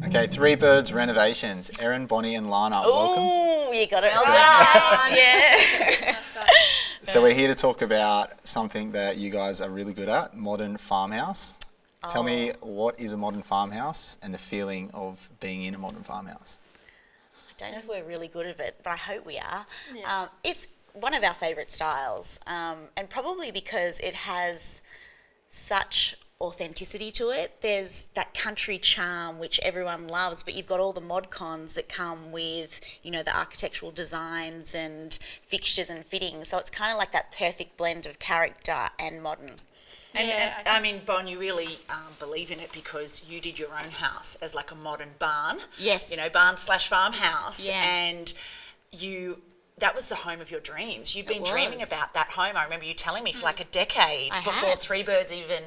Okay, Three Birds Renovations. Erin, Bonnie and Lana, welcome. Ooh, you got it right. Yeah. So we're here to talk about something that you guys are really good at, Modern Farmhouse. Tell me, what is a modern farmhouse and the feeling of being in a modern farmhouse? I don't know if we're really good at it, but I hope we are. Yeah. It's one of our favourite styles, and probably because it has such authenticity to it. There's that country charm which everyone loves, but you've got all the mod cons that come with, you know, the architectural designs and fixtures and fittings. So it's kind of like that perfect blend of character and modern. And I mean, Bon, you really believe in it because you did your own house as like a modern barn. Yes. You know, barn / farmhouse. Yeah. And that was the home of your dreams. You've been dreaming about that home. I remember you telling me for like a decade before Three Birds even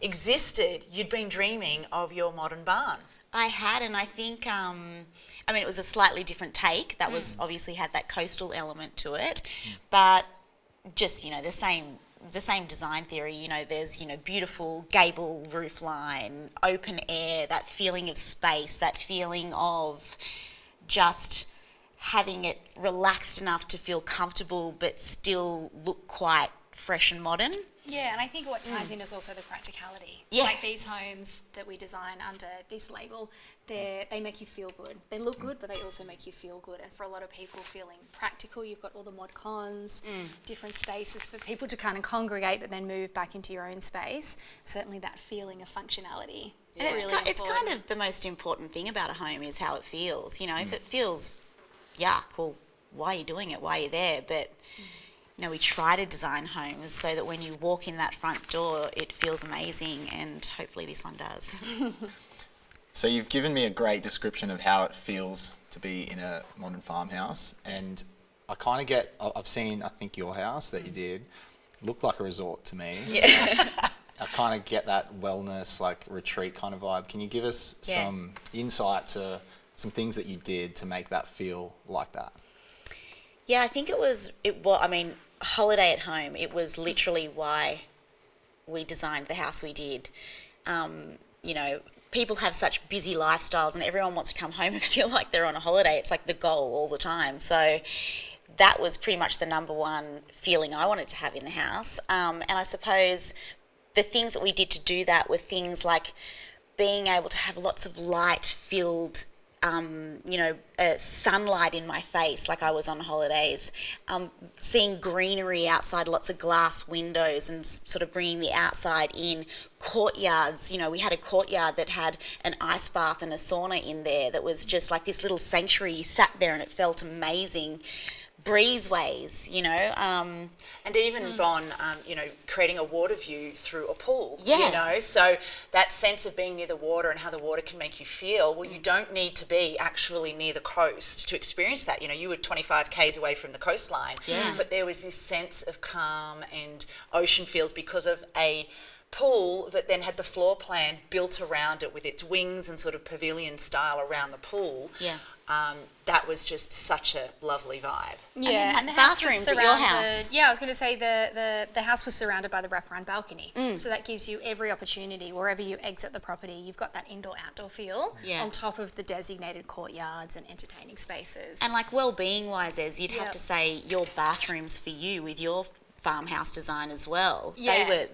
existed, you'd been dreaming of your modern barn. I had, and I think, I mean, it was a slightly different take. That was obviously had that coastal element to it, but just, you know, the same design theory. You know, there's, you know, beautiful gable roof line, open air, that feeling of space, that feeling of just having it relaxed enough to feel comfortable but still look quite fresh and modern. Yeah, and I think what ties in is also the practicality. Yeah. Like these homes that we design under this label, they make you feel good. They look good, but they also make you feel good. And for a lot of people, feeling practical, you've got all the mod cons, different spaces for people to kind of congregate, but then move back into your own space. Certainly that feeling of functionality. And it's kind of the most important thing about a home is how it feels. You know, if it feels yuck, well, why are you doing it? Why are you there? But you know, we try to design homes so that when you walk in that front door, it feels amazing, and hopefully this one does. So you've given me a great description of how it feels to be in a modern farmhouse, and I kind of I've seen, I think, your house that you did looked like a resort to me. Yeah. I kind of get that wellness, like retreat kind of vibe. Can you give us some insight to some things that you did to make that feel like that? Yeah, I think I mean, holiday at home, it was literally why we designed the house we did. You know, people have such busy lifestyles and everyone wants to come home and feel like they're on a holiday. It's like the goal all the time. So that was pretty much the number one feeling I wanted to have in the house. And I suppose the things that we did to do that were things like being able to have lots of light-filled you know, sunlight in my face like I was on holidays, seeing greenery outside, lots of glass windows and sort of bringing the outside in, courtyards. You know, we had a courtyard that had an ice bath and a sauna in there that was just like this little sanctuary. You sat there and it felt amazing. Breezeways, you know. And even Bon, you know, creating a water view through a pool, Yeah. you know. So that sense of being near the water and how the water can make you feel, well, you don't need to be actually near the coast to experience that. You know, you were 25 k's away from the coastline, but there was this sense of calm and ocean feels because of a pool that then had the floor plan built around it with its wings and sort of pavilion style around the pool. Yeah. That was just such a lovely vibe. Yeah, and the bathrooms at your house. Yeah, I was going to say the house was surrounded by the wraparound balcony, so that gives you every opportunity wherever you exit the property. You've got that indoor-outdoor feel on top of the designated courtyards and entertaining spaces. And like well-being wise, you'd have to say your bathrooms for you with your farmhouse design as well. Yeah.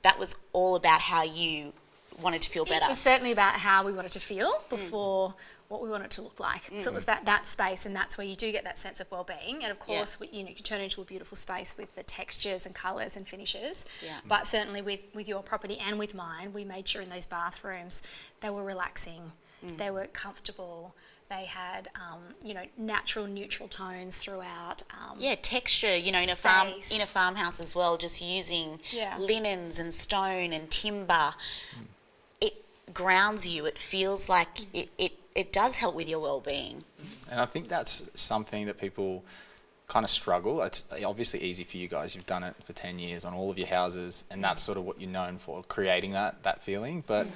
That was all about how you wanted to feel better. It was certainly about how we wanted to feel before what we want it to look like. So it was that space, and that's where you do get that sense of well-being. And of course, you know, you can turn it into a beautiful space with the textures and colours and finishes. Yeah. But certainly with your property and with mine, we made sure in those bathrooms they were relaxing, they were comfortable. They had, you know, natural neutral tones throughout. Texture. You know, in a farmhouse as well, just using linens and stone and timber. It grounds you. It feels like it does help with your well-being. And I think that's something that people kind of struggle. It's obviously easy for you guys. You've done it for 10 years on all of your houses, and that's sort of what you're known for, creating that feeling. But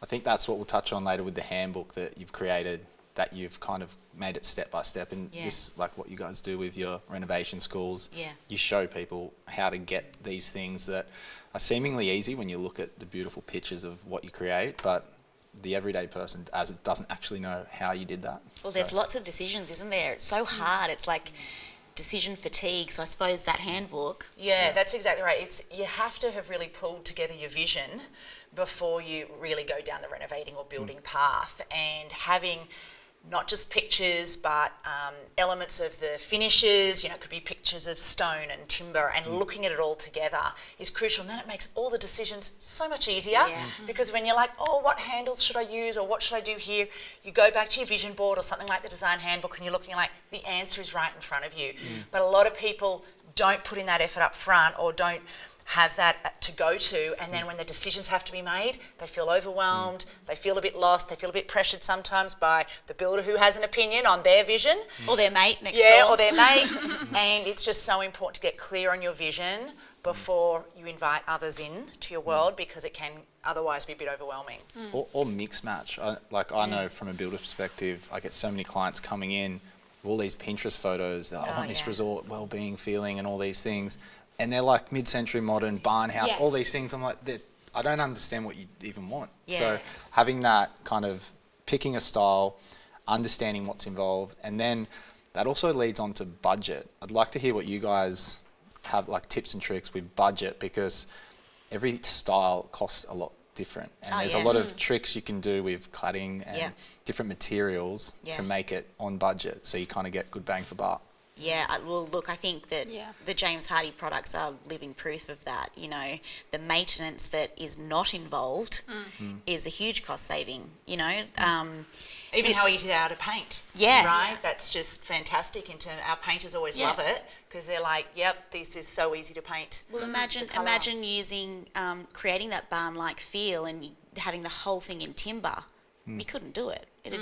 I think that's what we'll touch on later with the handbook that you've created, that you've kind of made it step by step. And this, like what you guys do with your renovation schools, you show people how to get these things that are seemingly easy when you look at the beautiful pictures of what you create, but the everyday person as it doesn't actually know how you did that. Well, there's lots of decisions, isn't there? It's so hard. It's like decision fatigue. So I suppose that handbook. Yeah, that's exactly right. It's you have to have really pulled together your vision before you really go down the renovating or building path, and having not just pictures but elements of the finishes, it could be pictures of stone and timber, and looking at it all together is crucial. And then it makes all the decisions so much easier, because when you're like, oh, what handles should I use, or what should I do here, you go back to your vision board or something like the design handbook and you're looking like the answer is right in front of you. But a lot of people don't put in that effort up front, or don't have that to go to, and then when the decisions have to be made, they feel overwhelmed, they feel a bit lost, they feel a bit pressured sometimes by the builder who has an opinion on their vision. Or their mate next door. Or their mate. And it's just so important to get clear on your vision before you invite others in to your world, because it can otherwise be a bit overwhelming. Or mix match. I know from a builder perspective, I get so many clients coming in with all these Pinterest photos, I want this resort well-being feeling and all these things. And they're like mid-century modern barn house, all these things. I'm like, I don't understand what you even want. Yeah. So having that kind of picking a style, understanding what's involved, and then that also leads on to budget. I'd like to hear what you guys have, like tips and tricks with budget, because every style costs a lot different. And there's a lot of tricks you can do with cladding and different materials to make it on budget, so you kind of get good bang for buck. Yeah, well, look, I think that the James Hardie products are living proof of that. The maintenance that is not involved is a huge cost saving, Even how easy they are to paint. Yeah. Right? That's just fantastic. Our painters always love it, because they're like, yep, this is so easy to paint. Well, imagine using, creating that barn-like feel and having the whole thing in timber. You couldn't do it. It'd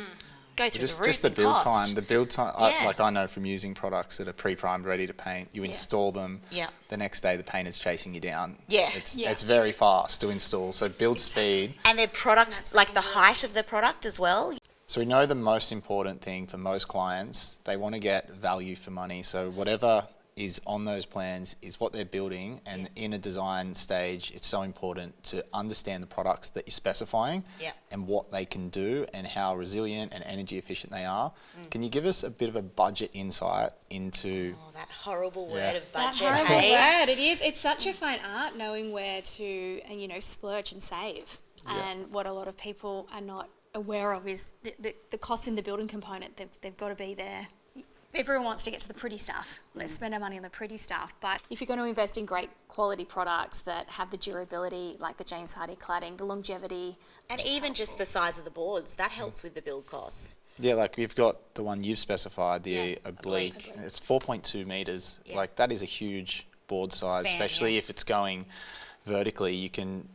go through the roof. Just the in build cost. time. The build time. I know from using products that are pre-primed, ready to paint. You install them. Yeah. The next day, the painter's chasing you down. Yeah. It's very fast to install. So build speed. And their products, like the height of the product as well. So we know the most important thing for most clients, they want to get value for money. So whatever is on those plans is what they're building, and in a design stage, it's so important to understand the products that you're specifying and what they can do and how resilient and energy efficient they are. Can you give us a bit of a budget insight into... Oh, that horrible word of budget. That horrible word, it is. It's such a fine art knowing where to, splurge and save. And what a lot of people are not aware of is the cost in the building component. They've got to be there. Everyone wants to get to the pretty stuff. Let's spend our money on the pretty stuff. But if you're going to invest in great quality products that have the durability, like the James Hardie cladding, the longevity. And even just the size of the boards, that helps with the build costs. Yeah, like we've got the one you've specified, the oblique. It's 4.2 metres. Yeah. Like that is a huge board size, especially if it's going vertically. You can,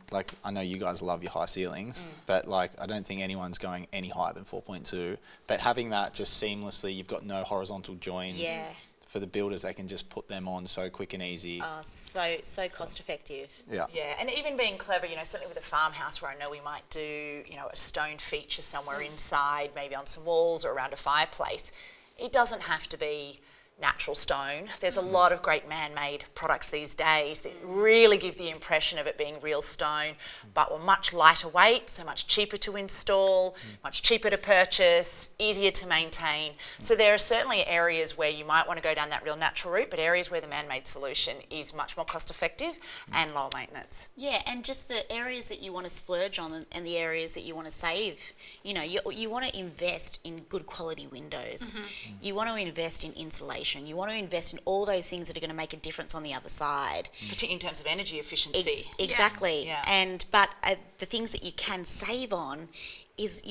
I know you guys love your high ceilings, but I don't think anyone's going any higher than 4.2. But having that just seamlessly, you've got no horizontal joins. Yeah. For the builders, they can just put them on so quick and easy. Oh, so cost effective. Yeah. Yeah, and even being clever, certainly with a farmhouse where I know we might do, a stone feature somewhere inside, maybe on some walls or around a fireplace. It doesn't have to be natural stone. There's a lot of great man-made products these days that really give the impression of it being real stone, but were much lighter weight, so much cheaper to install, much cheaper to purchase, easier to maintain. So there are certainly areas where you might want to go down that real natural route, but areas where the man-made solution is much more cost-effective and lower maintenance. Yeah, and just the areas that you want to splurge on and the areas that you want to save. You want to invest in good quality windows. You want to invest in insulation. You want to invest in all those things that are going to make a difference on the other side. Particularly in terms of energy efficiency. Exactly. Yeah. But the things that you can save on is,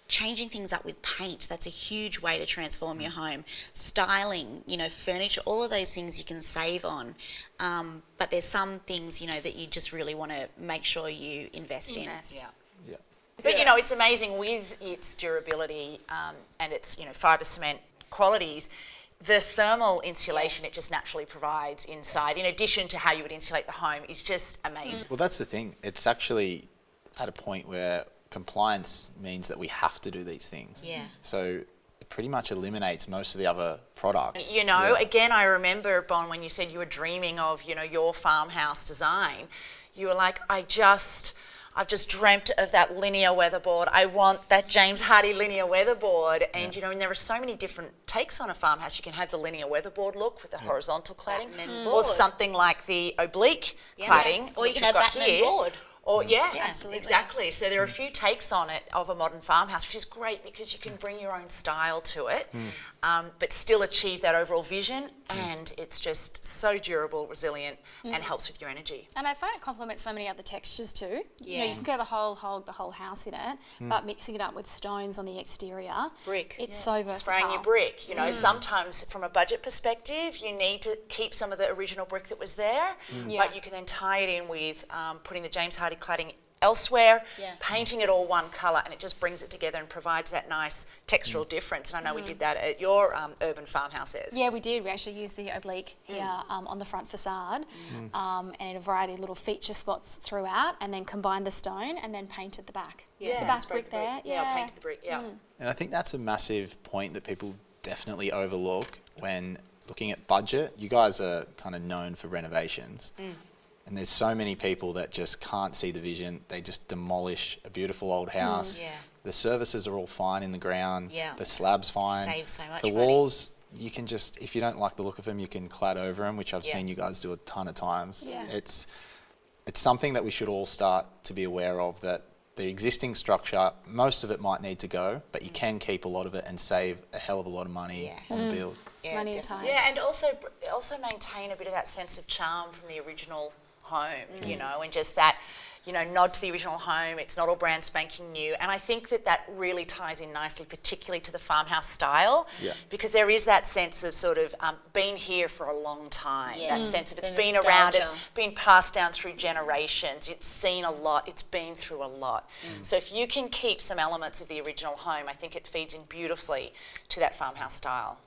changing things up with paint. That's a huge way to transform your home. Styling, furniture, all of those things you can save on. But there's some things, that you just really want to make sure you invest in. Yeah. Yeah. But, it's amazing with its durability and its, fibre cement qualities, the thermal insulation it just naturally provides inside, in addition to how you would insulate the home, is just amazing. Well, that's the thing. It's actually at a point where compliance means that we have to do these things. Yeah. So it pretty much eliminates most of the other products. Again, I remember, Bon, when you said you were dreaming of, your farmhouse design, you were like, I've just dreamt of that linear weatherboard. I want that James Hardie linear weatherboard. And, you know, and there are so many different takes on a farmhouse. You can have the linear weatherboard look with the horizontal cladding, or something like the oblique cladding. Or you can have batten and board. Or Absolutely. exactly. So there are a few takes on it of a modern farmhouse, which is great because you can bring your own style to it, but still achieve that overall vision. And it's just so durable, resilient, and helps with your energy. And I find it complements so many other textures too. You know, Yeah. you can go the whole house in it, but mixing it up with stones on the exterior, Brick. it's so versatile. Spraying your brick, you know, sometimes from a budget perspective, you need to keep some of the original brick that was there, but you can then tie it in with putting the James Hardie cladding elsewhere, painting it all one colour, and it just brings it together and provides that nice textural difference. And I know we did that at your urban farmhouses. Yeah, we did. We actually used the oblique here on the front facade, and in a variety of little feature spots throughout, and then combined the stone and then painted the back. Yeah. It's the back Sprayed brick the there. Yeah, painted the brick, And I think that's a massive point that people definitely overlook when looking at budget. You guys are kind of known for renovations. And there's so many people that just can't see the vision. They just demolish a beautiful old house. Yeah. The services are all fine in the ground. Yeah. The slab's fine. Saves so much The money. walls, you can just, if you don't like the look of them, you can clad over them, which I've Yeah. seen you guys do a ton of times. Yeah. It's something that we should all start to be aware of, that the existing structure, most of it might need to go, but you can keep a lot of it and save a hell of a lot of money on the build. Yeah, Money and definitely. time. Yeah, and also maintain a bit of that sense of charm from the original home, you know, and just that, you know, nod to the original home. It's not all brand spanking new. And I think that really ties in nicely, particularly to the farmhouse style, because there is that sense of sort of been here for a long time. That sense of it's The been around, it's nostalgia. been passed down through generations, it's seen a lot, it's been through a lot. So if you can keep some elements of the original home, I think it feeds in beautifully to that farmhouse style.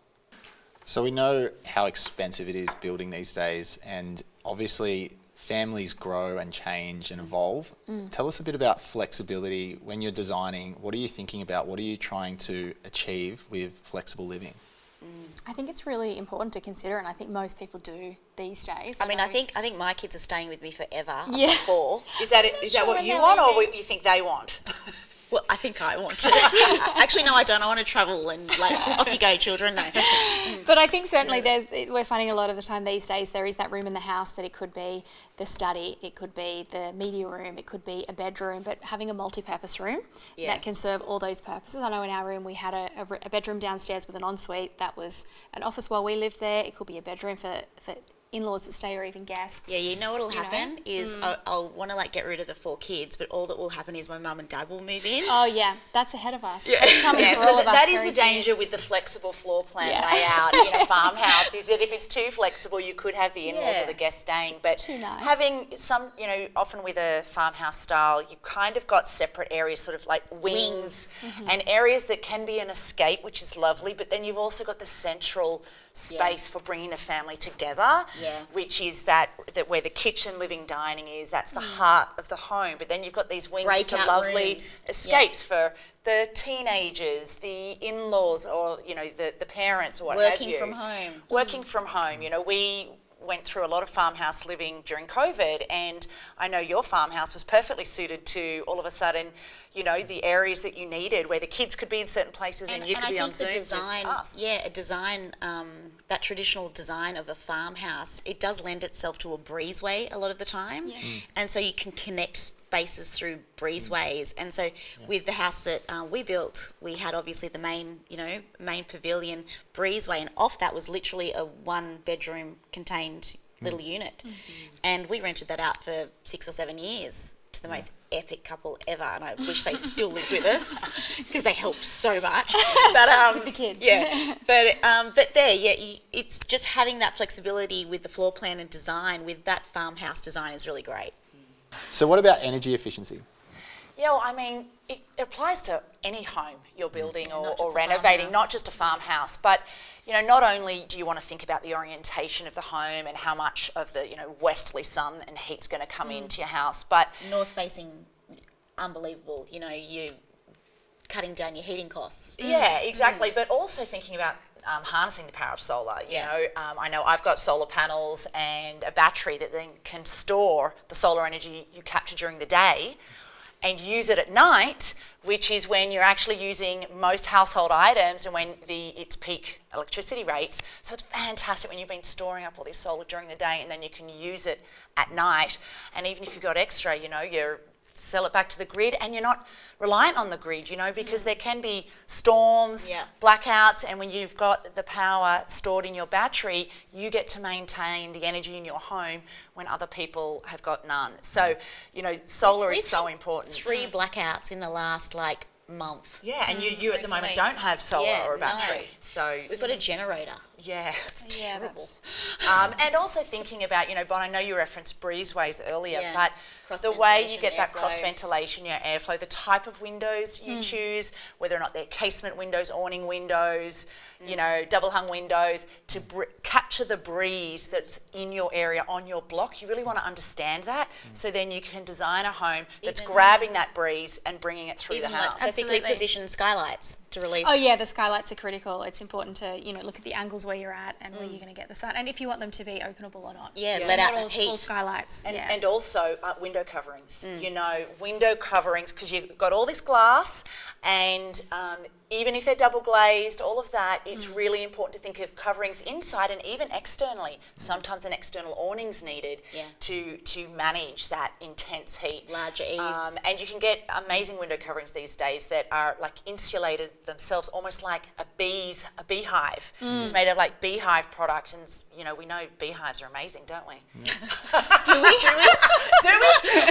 So we know how expensive it is building these days, and obviously families grow and change and evolve. Tell us a bit about flexibility when you're designing. What are you thinking about? What are you trying to achieve with flexible living? I think it's really important to consider, and I think most people do these days. I mean, I know- think my kids are staying with me forever. Yeah. Up to 4. Is that sure what when you they're want, or leaving. what you think they want? Well, I think I want to. Actually, no, I don't. I want to travel and like off you go, children. No. But I think certainly we're finding a lot of the time these days there is that room in the house that it could be the study, it could be the media room, it could be a bedroom, but having a multi-purpose room that can serve all those purposes. I know in our room we had a bedroom downstairs with an ensuite that was an office while we lived there. It could be a bedroom for in-laws that stay or even guests. Yeah, you know what'll You know? happen is I'll want to like get rid of the 4 kids, but all that will happen is my mum and dad will move in. Oh yeah, that's ahead of us. It's coming for So all of us that is very the soon. danger with the flexible floor plan Yeah. layout in a farmhouse, is that if it's too flexible, you could have the in-laws Yeah. or the guests staying. But too nice. having some, you know, often with a farmhouse style, you kind of got separate areas, sort of like wings, and areas that can be an escape, which is lovely. But then you've also got the central space for bringing the family together, which is that where the kitchen, living, dining is. That's the heart of the home. But then you've got these wings, which are Breakout lovely rooms. escapes for the teenagers, the in-laws, or you know the parents, or what have Working you. from home. Working from home. You know, we went through a lot of farmhouse living during COVID, and I know your farmhouse was perfectly suited to all of a sudden, you know, the areas that you needed, where the kids could be in certain places and you could be on the Zooms design, with us. a design, that traditional design of a farmhouse, it does lend itself to a breezeway a lot of the time, and so you can connect spaces through breezeways. And so with the house that we built, we had obviously the main pavilion breezeway, and off that was literally a 1-bedroom contained little unit, and we rented that out for 6 or 7 years to the most epic couple ever, and I wish they still lived with us because they helped so much. But With the kids. It's just having that flexibility with the floor plan and design with that farmhouse design is really great. So what about energy efficiency? Yeah, well, I mean, it applies to any home you're building not or just a renovating, farmhouse. not just a farmhouse. But, you know, not only do you want to think about the orientation of the home and how much of the, you know, westerly sun and heat's going to come into your house, but North facing, unbelievable. You know, you cutting down your heating costs. yeah, exactly. But also thinking about harnessing the power of solar. You know, I know I've got solar panels and a battery that then can store the solar energy you capture during the day. and use it at night, which is when you're actually using most household items and when it's peak electricity rates. So it's fantastic when you've been storing up all this solar during the day and then you can use it at night. And even if you've got extra, you know, you're sell it back to the grid, and you're not reliant on the grid, you know, because there can be storms, blackouts, and when you've got the power stored in your battery, you get to maintain the energy in your home when other people have got none. So, you know, solar is so important. 3 blackouts in the last month. Yeah, and you at the moment don't have solar or a battery. No. So We've got a generator. Yeah, It's terrible. and also thinking about, you know, Bon, I know you referenced breezeways earlier, Yeah. but the way you Cross-ventilation, get that airflow. cross-ventilation, airflow, the type of windows you choose, whether or not they're casement windows, awning windows, you know, double hung windows, to capture the breeze that's in your area, on your block, you really want to understand that, so then you can design a home that's grabbing that breeze and bringing it through the house. Perfectly positioned skylights to release. Oh yeah, the skylights are critical. It's important to, you know, look at the angles where you're at and where you're going to get the sun, and if you want them to be openable or not. Yeah, So let not out all, the heat. all skylights. And also window coverings, you know, window coverings, because you've got all this glass, and even if they're double glazed, all of that, it's really important to think of coverings inside and even externally. Sometimes an external awning's needed to manage that intense heat. Larger eaves. And you can get amazing window coverings these days that are like insulated themselves, almost like a beehive. It's made of like beehive product, and you know, we know beehives are amazing, don't we? Do we? Do we?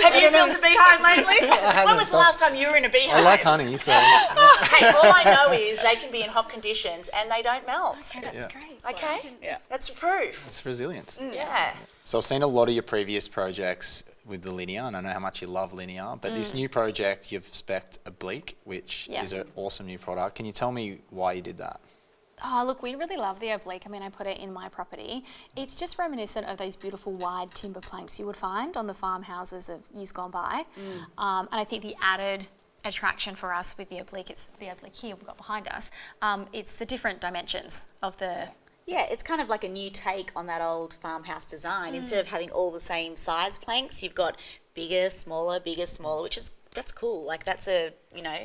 Have you built a beehive lately? When was the last time you were in a beehive? I like honey, so Hey, all I know is they can be in hot conditions and they don't melt. Okay, that's great. Okay? That's proof. it's resilient. Yeah. So I've seen a lot of your previous projects with the linear, and I know how much you love linear, but this new project, you've spec'd oblique, which is an awesome new product. Can you tell me why you did that? Oh, look, we really love the oblique. I mean, I put it in my property. It's just reminiscent of those beautiful wide timber planks you would find on the farmhouses of years gone by. And I think the added attraction for us with the oblique, it's the oblique here we've got behind us, it's the different dimensions of the... Yeah, it's kind of like a new take on that old farmhouse design. Instead of having all the same size planks, you've got bigger, smaller, which is, that's cool. Like that's a, you know,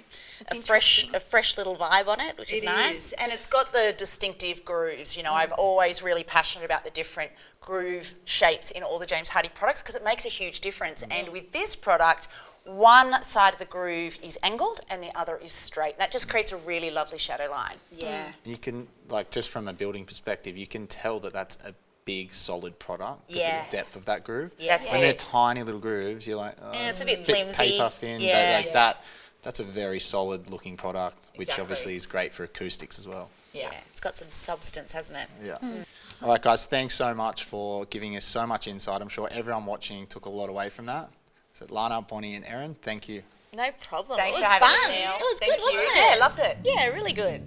a fresh little vibe on it, which is nice. And it's got the distinctive grooves. You know, I've always really passionate about the different groove shapes in all the James Hardie products because it makes a huge difference. And with this product, one side of the groove is angled and the other is straight. That just creates a really lovely shadow line. Yeah. You can, like, just from a building perspective, you can tell that that's a big solid product because of the depth of that groove. Yeah. When they're tiny little grooves, you're like, oh, it's a bit fit flimsy. paper thin, Yeah. but like that, that's a very solid looking product, which Exactly. obviously is great for acoustics as well. Yeah, it's got some substance, hasn't it? Yeah. All right, guys, thanks so much for giving us so much insight. I'm sure everyone watching took a lot away from that. So Lana, Bonnie and Erin, thank you. No problem. Thanks it for was having fun. us, Neil. It was Thank good, wasn't you. it? Yeah, loved it. Yeah, really good.